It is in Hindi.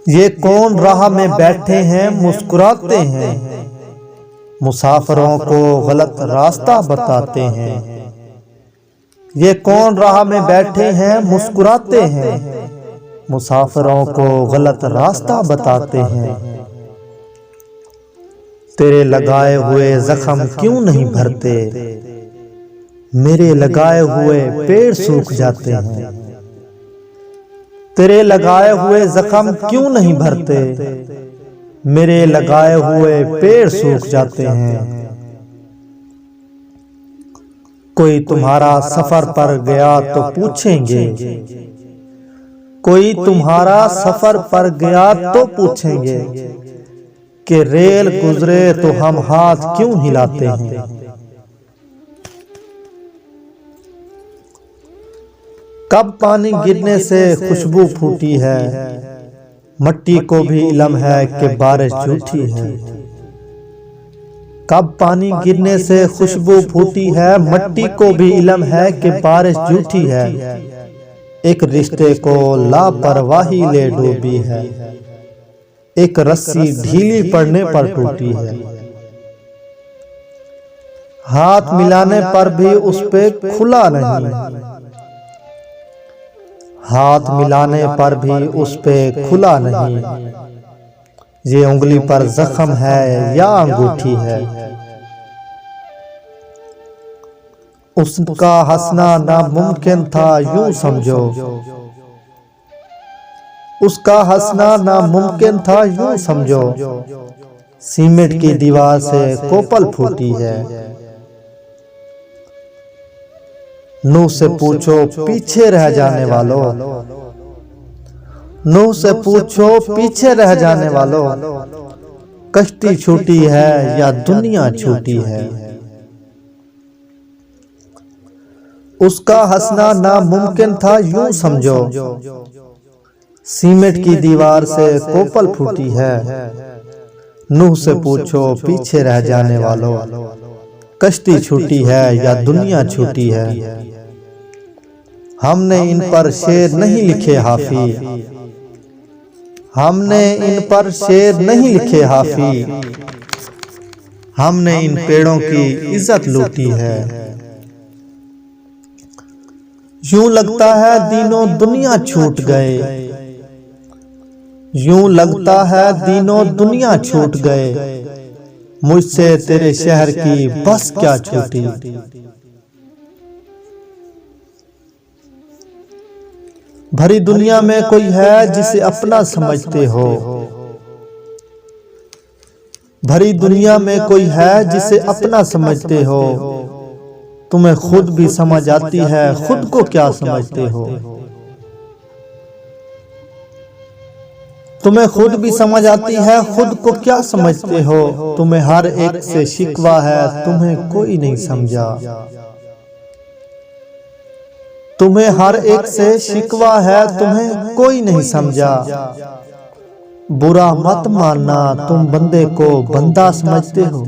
ये कौन राह में बैठे हैं मुस्कुराते हैं, मुसाफिरों को गलत रास्ता बताते हैं। ये कौन राह में बैठे हैं मुस्कुराते हैं, मुसाफिरों को गलत रास्ता बताते हैं। तेरे लगाए हुए जख्म क्यों नहीं भरते, मेरे लगाए हुए पेड़ सूख जाते हैं। तेरे लगाए हुए जख्म क्यों नहीं भरते, मेरे लगाए हुए पेड़ सूख जाते हैं। कोई तुम्हारा सफर पर गया तो पूछेंगे, कोई तुम्हारा सफर पर गया तो पूछेंगे कि रेल गुजरे तो हम हाथ क्यों हिलाते हैं। कब पानी गिरने से खुशबू फूटी है, मट्टी को भी इल्म है कि बारिश झूठी है। कब पानी गिरने से खुशबू फूटी है, मट्टी को भी इल्म है कि बारिश झूठी है। एक रिश्ते को लापरवाही ले डूबी है, एक रस्सी ढीली पड़ने पर टूटी है। हाथ मिलाने पर भी उस पे खुला नहीं, हाथ मिलाने पर भी उस पे खुला नहीं। ये उंगली पर जख्म है या अंगूठी है, उसका हंसना नामुमकिन था यूं समझो, उसका हंसना नामुमकिन था यूं समझो। सीमेंट की दीवार से कोपल फूटी है, नूह से पूछो पीछे रह जाने वालों, नूह से पूछो पीछे रह जाने वालों। कश्ती छूटी है या दुनिया छूटी है, उसका हंसना नामुमकिन था यूं समझो। सीमेंट की दीवार से कोपल फूटी है, नूह से पूछो पीछे रह जाने वालों। कश्ती छूटी है या दुनिया छूटी है। हमने इन पर शेर नहीं लिखे हाफी, हमने इन पर शेर नहीं लिखे हाफी। हमने इन पेड़ों की इज्जत लूटी है। यूं लगता है दिनों दुनिया छूट गए, यूं लगता है दिनों दुनिया छूट गए। मुझसे तेरे शहर की बस क्या छूटी। भरी दुनिया में कोई है जिसे अपना समझते हो, भरी दुनिया में कोई है जिसे अपना समझते हो। तुम्हें खुद भी समझ आती है खुद को क्या समझते हो। तुम्हें खुद भी समझ आती है खुद को क्या समझते हो। तुम्हें हर एक से शिकवा है, तुम्हें कोई नहीं समझा। तुम्हें हर एक से शिकवा है, तुम्हें कोई नहीं समझा। बुरा मत मानना, तुम बंदे को बंदा समझते हो।